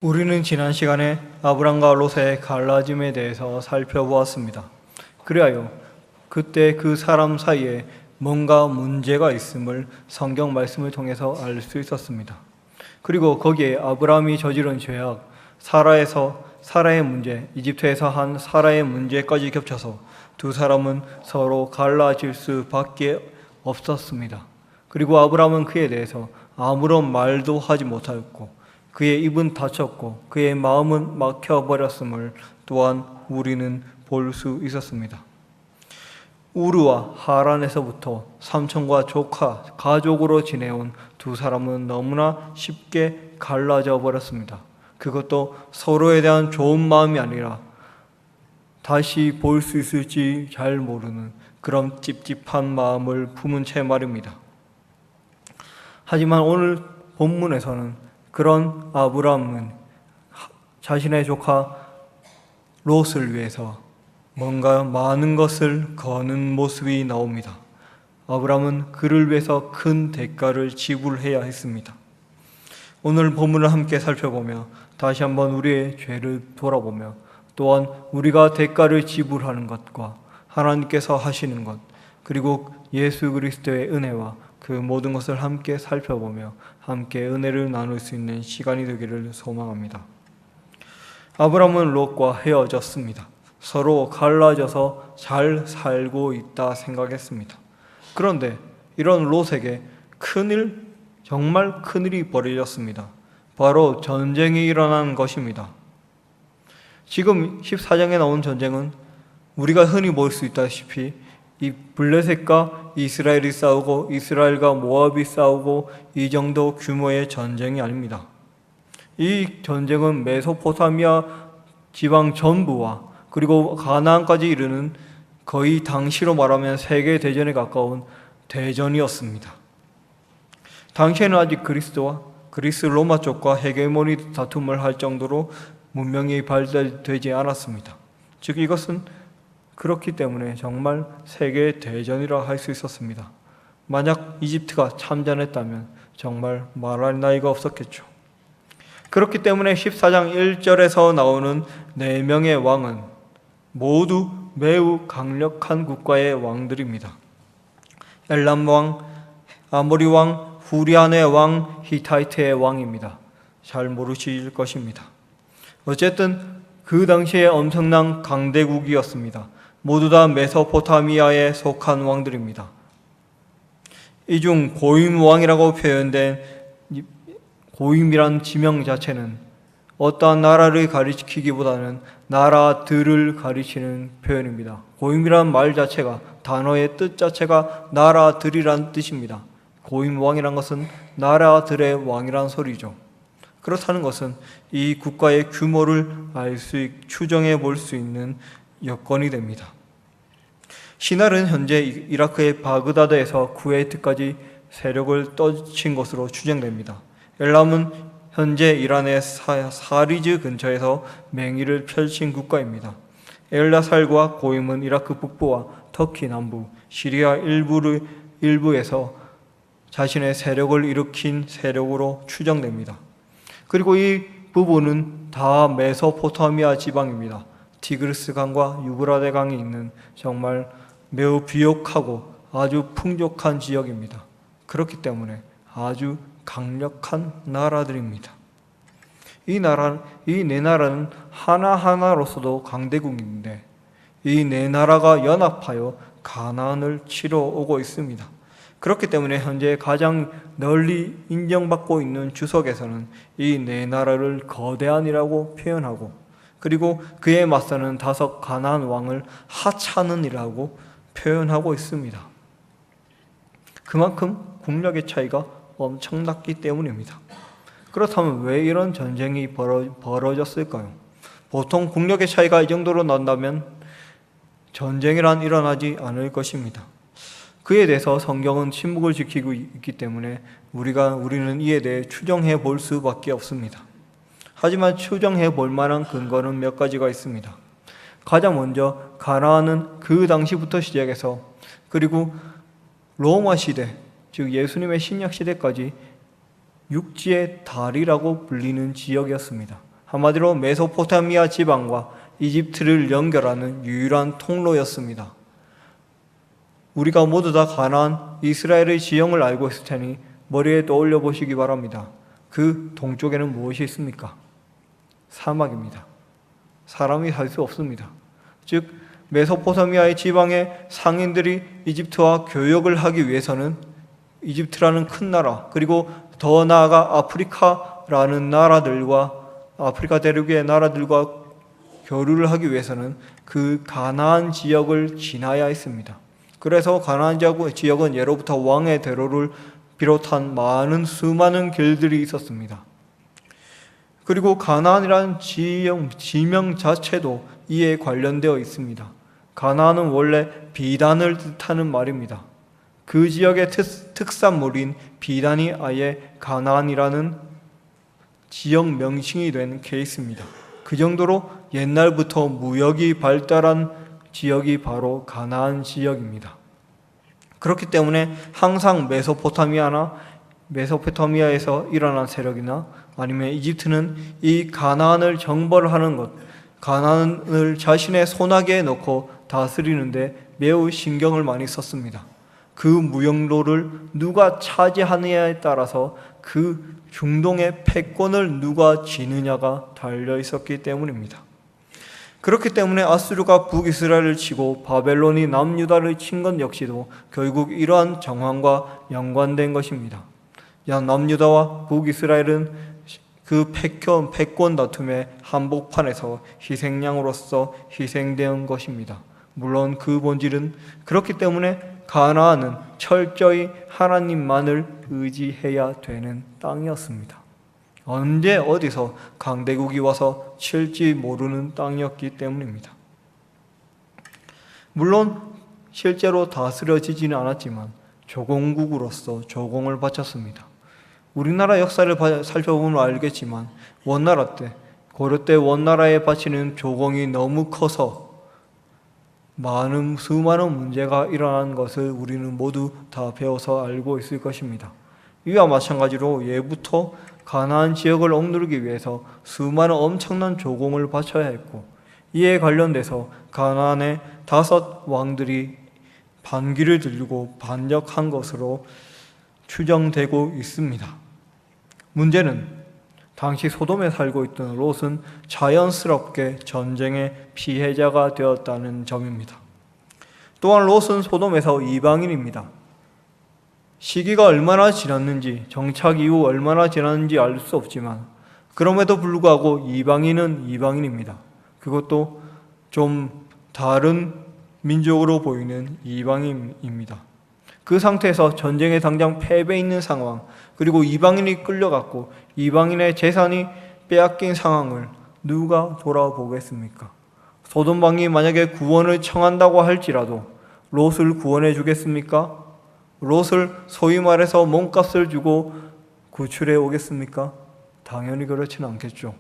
우리는 지난 시간에 아브람과 롯의 갈라짐에 대해서 살펴보았습니다. 그리하여 그때 그 사람 사이에 뭔가 문제가 있음을 성경 말씀을 통해서 알 수 있었습니다. 그리고 거기에 아브람이 저지른 죄악, 사라의 문제, 이집트에서 한 사라의 문제까지 겹쳐서 두 사람은 서로 갈라질 수밖에 없었습니다. 그리고 아브람은 그에 대해서 아무런 말도 하지 못하였고 그의 입은 닫혔고 그의 마음은 막혀버렸음을 또한 우리는 볼 수 있었습니다. 우르와 하란에서부터 삼촌과 조카, 가족으로 지내온 두 사람은 너무나 쉽게 갈라져 버렸습니다. 그것도 서로에 대한 좋은 마음이 아니라 다시 볼 수 있을지 잘 모르는 그런 찝찝한 마음을 품은 채 말입니다. 하지만 오늘 본문에서는 그런 아브람은 자신의 조카 롯을 위해서 뭔가 많은 것을 거는 모습이 나옵니다. 아브람은 그를 위해서 큰 대가를 지불해야 했습니다. 오늘 본문을 함께 살펴보며 다시 한번 우리의 죄를 돌아보며 또한 우리가 대가를 지불하는 것과 하나님께서 하시는 것 그리고 예수 그리스도의 은혜와 그 모든 것을 함께 살펴보며 함께 은혜를 나눌 수 있는 시간이 되기를 소망합니다. 아브람은 롯과 헤어졌습니다. 서로 갈라져서 잘 살고 있다 생각했습니다. 그런데 이런 롯에게 정말 큰일이 벌어졌습니다. 바로 전쟁이 일어난 것입니다. 지금 14장에 나온 전쟁은 우리가 흔히 볼 수 있다시피 이 블레셋과 이스라엘이 싸우고 이스라엘과 모압이 싸우고 이 정도 규모의 전쟁이 아닙니다. 이 전쟁은 메소포타미아 지방 전부와 그리고 가나안까지 이르는 거의 당시로 말하면 세계 대전에 가까운 대전이었습니다. 당시에는 아직 그리스 로마 쪽과 헤게모니 다툼을 할 정도로 문명이 발달되지 않았습니다. 즉 이것은 그렇기 때문에 정말 세계 대전이라 할 수 있었습니다. 만약 이집트가 참전했다면 정말 말할 나위가 없었겠죠. 그렇기 때문에 14장 1절에서 나오는 4명의 왕은 모두 매우 강력한 국가의 왕들입니다. 엘람 왕, 아모리 왕, 후리안의 왕, 히타이트의 왕입니다. 잘 모르실 것입니다. 어쨌든 그 당시에 엄청난 강대국이었습니다. 모두 다 메소포타미아에 속한 왕들입니다. 이 중 고임 왕이라고 표현된 고임이란 지명 자체는 어떠한 나라를 가리키기보다는 나라들을 가리키는 표현입니다. 고임이란 말 자체가 단어의 뜻 자체가 나라들이란 뜻입니다. 고임 왕이란 것은 나라들의 왕이란 소리죠. 그렇다는 것은 이 국가의 규모를 추정해 볼 수 있는 여건이 됩니다. 시날은 현재 이라크의 바그다드에서 쿠웨이트까지 세력을 떨친 것으로 추정됩니다. 엘람은 현재 이란의 사리즈 근처에서 맹위를 펼친 국가입니다. 엘라살과 고임은 이라크 북부와 터키 남부, 시리아 일부에서 자신의 세력을 일으킨 세력으로 추정됩니다. 그리고 이 부분은 다 메소포타미아 지방입니다. 티그리스 강과 유브라데 강이 있는 정말 매우 비옥하고 아주 풍족한 지역입니다. 그렇기 때문에 아주 강력한 나라들입니다. 이 네 나라는 하나하나로서도 강대국인데 이 네 나라가 연합하여 가나안을 치러 오고 있습니다. 그렇기 때문에 현재 가장 널리 인정받고 있는 주석에서는 이 네 나라를 거대한이라고 표현하고 그리고 그에 맞서는 5 가나안 왕을 하찮은이라고 표현하고 있습니다. 그만큼 국력의 차이가 엄청났기 때문입니다. 그렇다면 왜 이런 전쟁이 벌어졌을까요? 보통 국력의 차이가 이 정도로 난다면 전쟁이란 일어나지 않을 것입니다. 그에 대해서 성경은 침묵을 지키고 있기 때문에 우리는 이에 대해 추정해 볼 수밖에 없습니다. 하지만 추정해 볼 만한 근거는 몇 가지가 있습니다. 가장 먼저 가나안은 그 당시부터 시작해서 그리고 로마 시대, 즉 예수님의 신약 시대까지 육지의 달이라고 불리는 지역이었습니다. 한마디로 메소포타미아 지방과 이집트를 연결하는 유일한 통로였습니다. 우리가 모두 다 가나안, 이스라엘의 지형을 알고 있을 테니 머리에 떠올려 보시기 바랍니다. 그 동쪽에는 무엇이 있습니까? 사막입니다. 사람이 살 수 없습니다. 즉 메소포타미아의 지방의 상인들이 이집트와 교역을 하기 위해서는 이집트라는 큰 나라, 그리고 더 나아가 아프리카라는 나라들과 아프리카 대륙의 나라들과 교류를 하기 위해서는 그 가나안 지역을 지나야 했습니다. 그래서 가나안 지역은 예로부터 왕의 대로를 비롯한 수많은 길들이 있었습니다. 그리고 가나안이라는 지명 자체도 이에 관련되어 있습니다. 가나안은 원래 비단을 뜻하는 말입니다. 그 지역의 특산물인 비단이 아예 가나안이라는 지역 명칭이 된 케이스입니다. 그 정도로 옛날부터 무역이 발달한 지역이 바로 가나안 지역입니다. 그렇기 때문에 항상 메소포타미아에서 일어난 세력이나 아니면 이집트는 이 가나안을 정벌하는 것, 가나안을 자신의 손아귀에 넣고 다스리는데 매우 신경을 많이 썼습니다. 그 무역로를 누가 차지하느냐에 따라서 그 중동의 패권을 누가 쥐느냐가 달려 있었기 때문입니다. 그렇기 때문에 아수르가 북이스라엘을 치고 바벨론이 남유다를 친 것 역시도 결국 이러한 정황과 연관된 것입니다. 남유다와 북이스라엘은 그 패권 다툼의 한복판에서 희생양으로서 희생된 것입니다. 물론 그 본질은 그렇기 때문에 가나안은 철저히 하나님만을 의지해야 되는 땅이었습니다. 언제 어디서 강대국이 와서 칠지 모르는 땅이었기 때문입니다. 물론 실제로 다스려지지는 않았지만 조공국으로서 조공을 바쳤습니다. 우리나라 역사를 살펴보면 알겠지만 원나라 때, 고려 때 원나라에 바치는 조공이 너무 커서 수많은 문제가 일어난 것을 우리는 모두 다 배워서 알고 있을 것입니다. 이와 마찬가지로 예부터 가나안 지역을 억누르기 위해서 수많은 엄청난 조공을 바쳐야 했고, 이에 관련돼서 가나안의 5 왕들이 반기를 들고 반역한 것으로 추정되고 있습니다. 문제는 당시 소돔에 살고 있던 롯은 자연스럽게 전쟁의 피해자가 되었다는 점입니다. 또한 롯은 소돔에서 이방인입니다. 시기가 얼마나 지났는지, 정착 이후 얼마나 지났는지 알 수 없지만 그럼에도 불구하고 이방인은 이방인입니다. 그것도 좀 다른 민족으로 보이는 이방인입니다. 그 상태에서 전쟁에 당장 패배 있는 상황, 그리고 이방인이 끌려갔고 이방인의 재산이 빼앗긴 상황을 누가 돌아보겠습니까? 소돔 왕이 만약에 구원을 청한다고 할지라도 롯을 구원해 주겠습니까? 롯을 소위 말해서 몸값을 주고 구출해 오겠습니까? 당연히 그렇지는 않겠죠.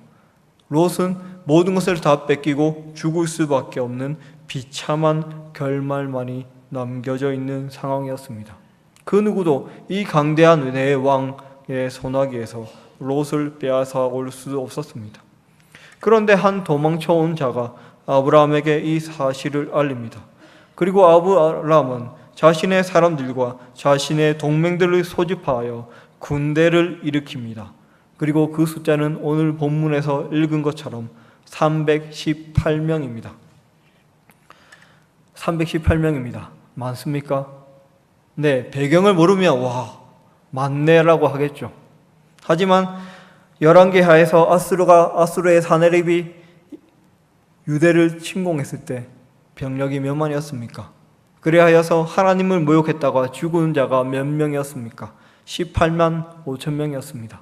롯은 모든 것을 다 뺏기고 죽을 수밖에 없는 비참한 결말만이 남겨져 있는 상황이었습니다. 그 누구도 이 강대한 내 왕의 손아귀에서 롯을 빼앗아 올 수 없었습니다. 그런데 한 도망쳐온 자가 아브라함에게 이 사실을 알립니다. 그리고 아브라함은 자신의 사람들과 자신의 동맹들을 소집하여 군대를 일으킵니다. 그리고 그 숫자는 오늘 본문에서 읽은 것처럼 318명입니다. 318명입니다. 많습니까? 네, 배경을 모르면 와, 많네라고 하겠죠. 하지만 열왕기하에서 아수르의 사내립이 유대를 침공했을 때 병력이 몇 만이었습니까? 그래하여서 하나님을 모욕했다가 죽은 자가 몇 명이었습니까? 18만 5천 명이었습니다.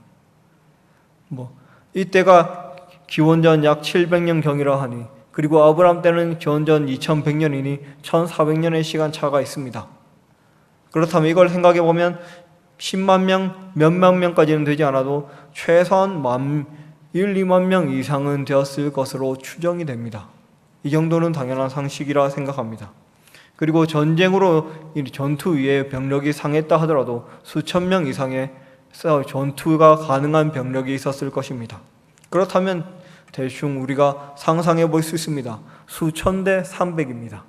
이때가 기원전 약 700년 경이라 하니, 그리고 아브라함 때는 기원전 2100년이니 1400년의 시간 차가 있습니다. 그렇다면 이걸 생각해 보면 10만 명, 몇만 명까지는 되지 않아도 최소한 1, 2만 명 이상은 되었을 것으로 추정이 됩니다. 이 정도는 당연한 상식이라 생각합니다. 그리고 전쟁으로 전투 위에 병력이 상했다 하더라도 수천 명 이상의 전투가 가능한 병력이 있었을 것입니다. 그렇다면 대충 우리가 상상해 볼 수 있습니다. 수천 대 300입니다.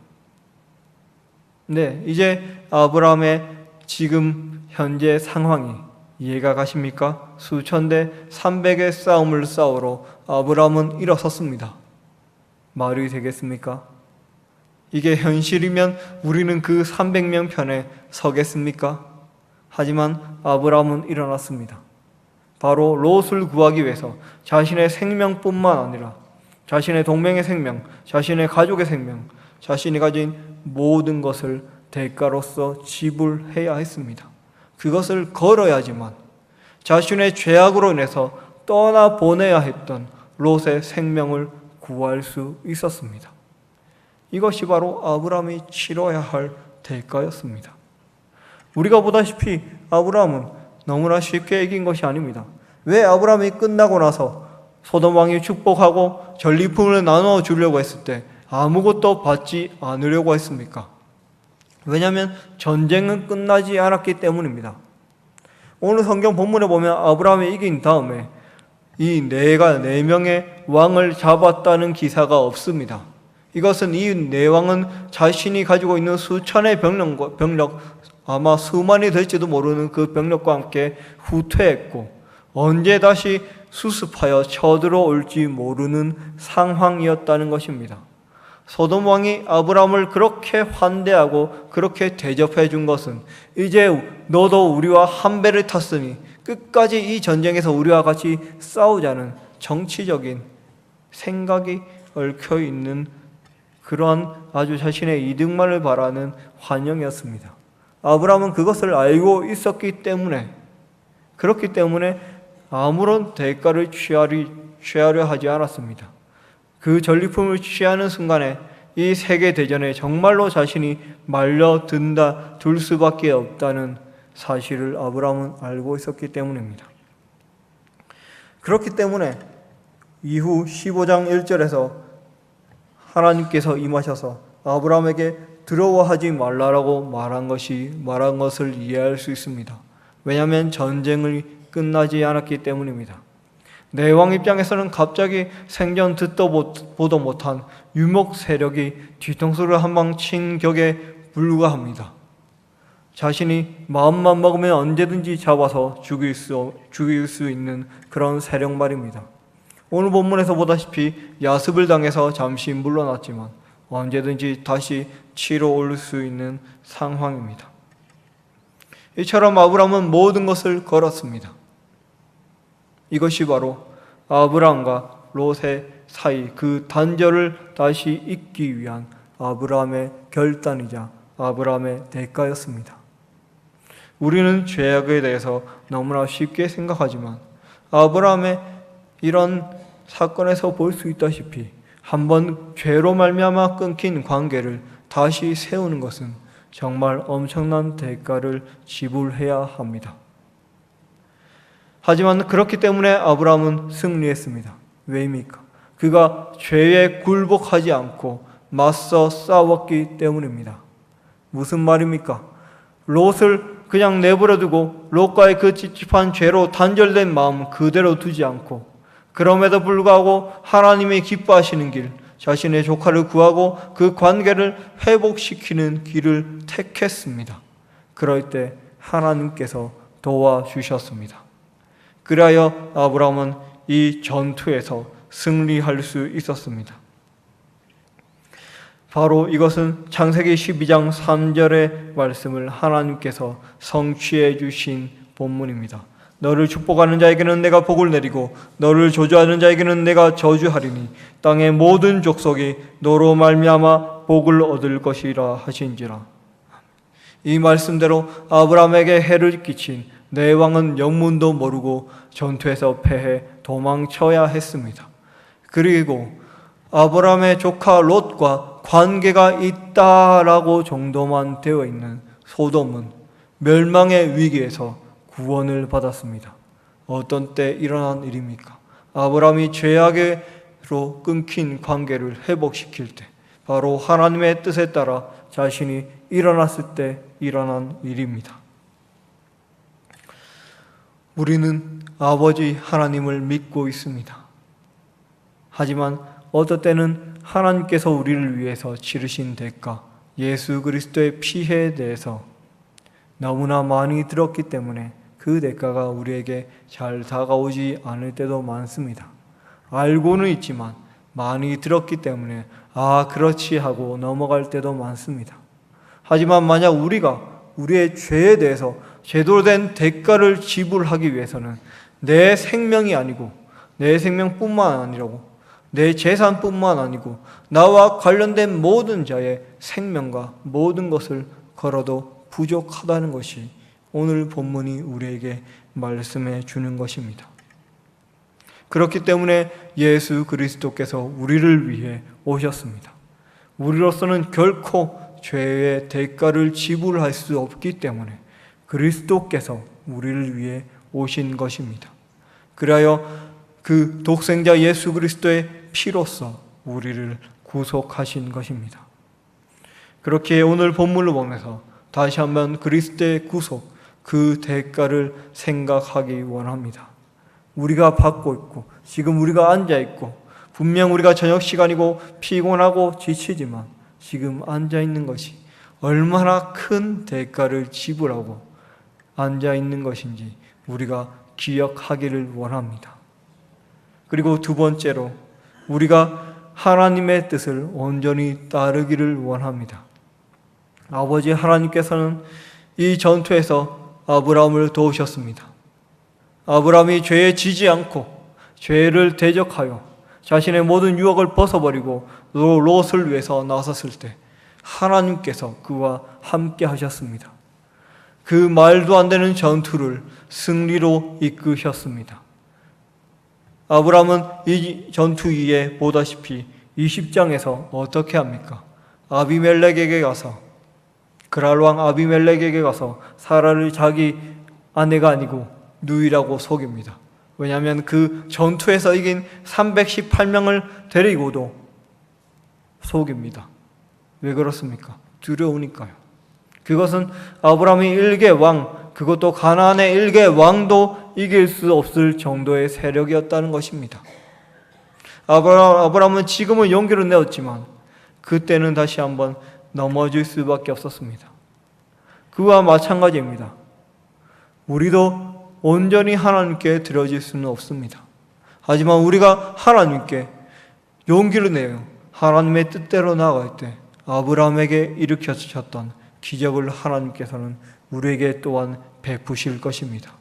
네, 이제 아브라함의 지금 현재 상황이 이해가 가십니까? 수천 대 300의 싸움을 싸우러 아브라함은 일어섰습니다. 말이 되겠습니까? 이게 현실이면 우리는 그 300명 편에 서겠습니까? 하지만 아브라함은 일어났습니다. 바로 롯을 구하기 위해서 자신의 생명뿐만 아니라 자신의 동맹의 생명, 자신의 가족의 생명, 자신이 가진 모든 것을 대가로서 지불해야 했습니다. 그것을 걸어야지만 자신의 죄악으로 인해서 떠나보내야 했던 롯의 생명을 구할 수 있었습니다. 이것이 바로 아브라함이 치러야 할 대가였습니다. 우리가 보다시피 아브라함은 너무나 쉽게 이긴 것이 아닙니다. 왜 아브라함이 끝나고 나서 소돔 왕이 축복하고 전리품을 나눠 주려고 했을 때 아무것도 받지 않으려고 했습니까? 왜냐하면 전쟁은 끝나지 않았기 때문입니다. 오늘 성경 본문에 보면 아브라함이 이긴 다음에 이 네 명의 왕을 잡았다는 기사가 없습니다. 이것은 이 네 왕은 자신이 가지고 있는 수천의 병력, 아마 수만이 될지도 모르는 그 병력과 함께 후퇴했고 언제 다시 수습하여 쳐들어올지 모르는 상황이었다는 것입니다. 소돔 왕이 아브라함을 그렇게 환대하고 그렇게 대접해 준 것은 이제 너도 우리와 한 배를 탔으니 끝까지 이 전쟁에서 우리와 같이 싸우자는 정치적인 생각이 얽혀 있는 그러한 아주 자신의 이득만을 바라는 환영이었습니다. 아브라함은 그것을 알고 있었기 때문에 그렇기 때문에 아무런 대가를 취하려 하지 않았습니다. 그 전리품을 취하는 순간에 이 세계대전에 정말로 자신이 말려들 수밖에 없다는 사실을 아브라함은 알고 있었기 때문입니다. 그렇기 때문에 이후 15장 1절에서 하나님께서 임하셔서 아브라함에게 두려워하지 말라라고 말한 것을 이해할 수 있습니다. 왜냐하면 전쟁이 끝나지 않았기 때문입니다. 내왕 입장에서는 갑자기 생전 듣도 보도 못한 유목 세력이 뒤통수를 한 방 친 격에 불과합니다. 자신이 마음만 먹으면 언제든지 잡아서 죽일 수 있는 그런 세력 말입니다. 오늘 본문에서 보다시피 야습을 당해서 잠시 물러났지만 언제든지 다시 치러 올 수 있는 상황입니다. 이처럼 아브라함은 모든 것을 걸었습니다. 이것이 바로 아브라함과 롯의 사이 그 단절을 다시 잇기 위한 아브라함의 결단이자 아브라함의 대가였습니다. 우리는 죄악에 대해서 너무나 쉽게 생각하지만 아브라함의 이런 사건에서 볼 수 있다시피 한번 죄로 말미암아 끊긴 관계를 다시 세우는 것은 정말 엄청난 대가를 지불해야 합니다. 하지만 그렇기 때문에 아브라함은 승리했습니다. 왜입니까? 그가 죄에 굴복하지 않고 맞서 싸웠기 때문입니다. 무슨 말입니까? 롯을 그냥 내버려두고 롯과의 그 찝찝한 죄로 단절된 마음 그대로 두지 않고 그럼에도 불구하고 하나님이 기뻐하시는 길, 자신의 조카를 구하고 그 관계를 회복시키는 길을 택했습니다. 그럴 때 하나님께서 도와주셨습니다. 그리하여 아브라함은 이 전투에서 승리할 수 있었습니다. 바로 이것은 창세기 12장 3절의 말씀을 하나님께서 성취해 주신 본문입니다. 너를 축복하는 자에게는 내가 복을 내리고 너를 저주하는 자에게는 내가 저주하리니 땅의 모든 족속이 너로 말미암아 복을 얻을 것이라 하신지라. 이 말씀대로 아브라함에게 해를 끼친 네 왕은 영문도 모르고 전투에서 패해 도망쳐야 했습니다. 그리고 아브라함의 조카 롯과 관계가 있다라고 정도만 되어 있는 소돔은 멸망의 위기에서 구원을 받았습니다. 어떤 때 일어난 일입니까? 아브라함이 죄악으로 끊긴 관계를 회복시킬 때 바로 하나님의 뜻에 따라 자신이 일어났을 때 일어난 일입니다. 우리는 아버지 하나님을 믿고 있습니다. 하지만 어떨 때는 하나님께서 우리를 위해서 치르신 대가, 예수 그리스도의 피해에 대해서 너무나 많이 들었기 때문에 그 대가가 우리에게 잘 다가오지 않을 때도 많습니다. 알고는 있지만 많이 들었기 때문에 그렇지 하고 넘어갈 때도 많습니다. 하지만 만약 우리가 우리의 죄에 대해서 제대로 된 대가를 지불하기 위해서는 내 생명이 아니고, 내 생명뿐만 아니라고, 내 재산뿐만 아니고 나와 관련된 모든 자의 생명과 모든 것을 걸어도 부족하다는 것이 오늘 본문이 우리에게 말씀해 주는 것입니다. 그렇기 때문에 예수 그리스도께서 우리를 위해 오셨습니다. 우리로서는 결코 죄의 대가를 지불할 수 없기 때문에 그리스도께서 우리를 위해 오신 것입니다. 그리하여 그 독생자 예수 그리스도의 피로써 우리를 구속하신 것입니다. 그렇게 오늘 본문을 보면서 다시 한번 그리스도의 구속, 그 대가를 생각하기 원합니다. 우리가 받고 있고 지금 우리가 앉아 있고 분명 우리가 저녁 시간이고 피곤하고 지치지만 지금 앉아 있는 것이 얼마나 큰 대가를 지불하고 앉아 있는 것인지 우리가 기억하기를 원합니다. 그리고 두 번째로 우리가 하나님의 뜻을 온전히 따르기를 원합니다. 아버지 하나님께서는 이 전투에서 아브라함을 도우셨습니다. 아브라함이 죄에 지지 않고 죄를 대적하여 자신의 모든 유혹을 벗어버리고 롯을 위해서 나섰을 때 하나님께서 그와 함께 하셨습니다. 그 말도 안 되는 전투를 승리로 이끄셨습니다. 아브라함은 이 전투 위에 보다시피 20장에서 어떻게 합니까? 아비멜렉에게 가서, 그랄 왕 아비멜렉에게 가서 사라를 자기 아내가 아니고 누이라고 속입니다. 왜냐하면 그 전투에서 이긴 318명을 데리고도 속입니다. 왜 그렇습니까? 두려우니까요. 그것은 아브라함이 일개 왕, 그것도 가나안의 일개 왕도 이길 수 없을 정도의 세력이었다는 것입니다. 아브라함은 지금은 용기를 내었지만 그때는 다시 한번 넘어질 수밖에 없었습니다. 그와 마찬가지입니다. 우리도 온전히 하나님께 드려질 수는 없습니다. 하지만 우리가 하나님께 용기를 내요 하나님의 뜻대로 나아갈 때 아브라함에게 일으켜 주셨던 기적을 하나님께서는 우리에게 또한 베푸실 것입니다.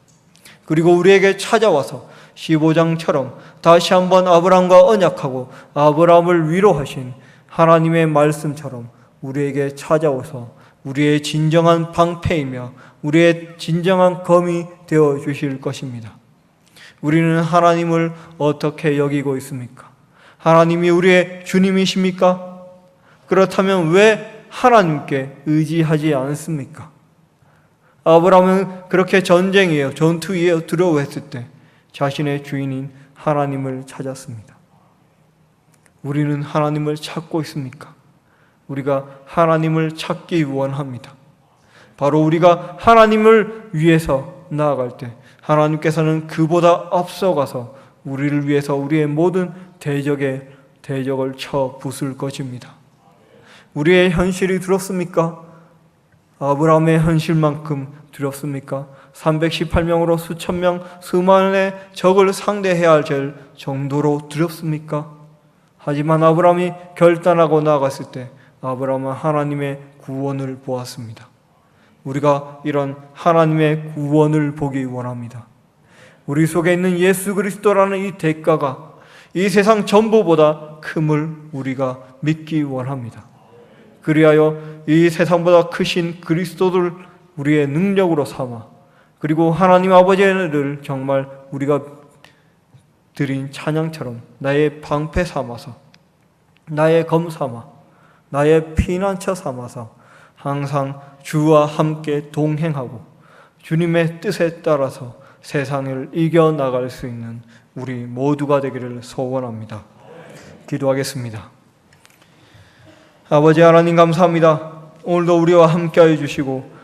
그리고 우리에게 찾아와서 15장처럼 다시 한번 아브라함과 언약하고 아브라함을 위로하신 하나님의 말씀처럼 우리에게 찾아와서 우리의 진정한 방패이며 우리의 진정한 검이 되어 주실 것입니다. 우리는 하나님을 어떻게 여기고 있습니까? 하나님이 우리의 주님이십니까? 그렇다면 왜 하나님께 의지하지 않습니까? 아브라함은 그렇게 전쟁이에요, 전투이에요 두려워했을 때 자신의 주인인 하나님을 찾았습니다. 우리는 하나님을 찾고 있습니까? 우리가 하나님을 찾기 원합니다. 바로 우리가 하나님을 위해서 나아갈 때 하나님께서는 그보다 앞서가서 우리를 위해서 우리의 모든 대적을 쳐 부술 것입니다. 우리의 현실이 두렵습니까? 아브라함의 현실만큼 두렵습니까? 318명으로 수천 명, 수만의 적을 상대해야 할 정도로 두렵습니까? 하지만 아브라함이 결단하고 나아갔을 때 아브라함은 하나님의 구원을 보았습니다. 우리가 이런 하나님의 구원을 보기 원합니다. 우리 속에 있는 예수 그리스도라는 이 대가가 이 세상 전부보다 큼을 우리가 믿기 원합니다. 그리하여 이 세상보다 크신 그리스도를 우리의 능력으로 삼아 그리고 하나님 아버지를 정말 우리가 드린 찬양처럼 나의 방패 삼아서 나의 검 삼아 나의 피난처 삼아서 항상 주와 함께 동행하고 주님의 뜻에 따라서 세상을 이겨나갈 수 있는 우리 모두가 되기를 소원합니다. 기도하겠습니다. 아버지 하나님 감사합니다. 오늘도 우리와 함께하여 주시고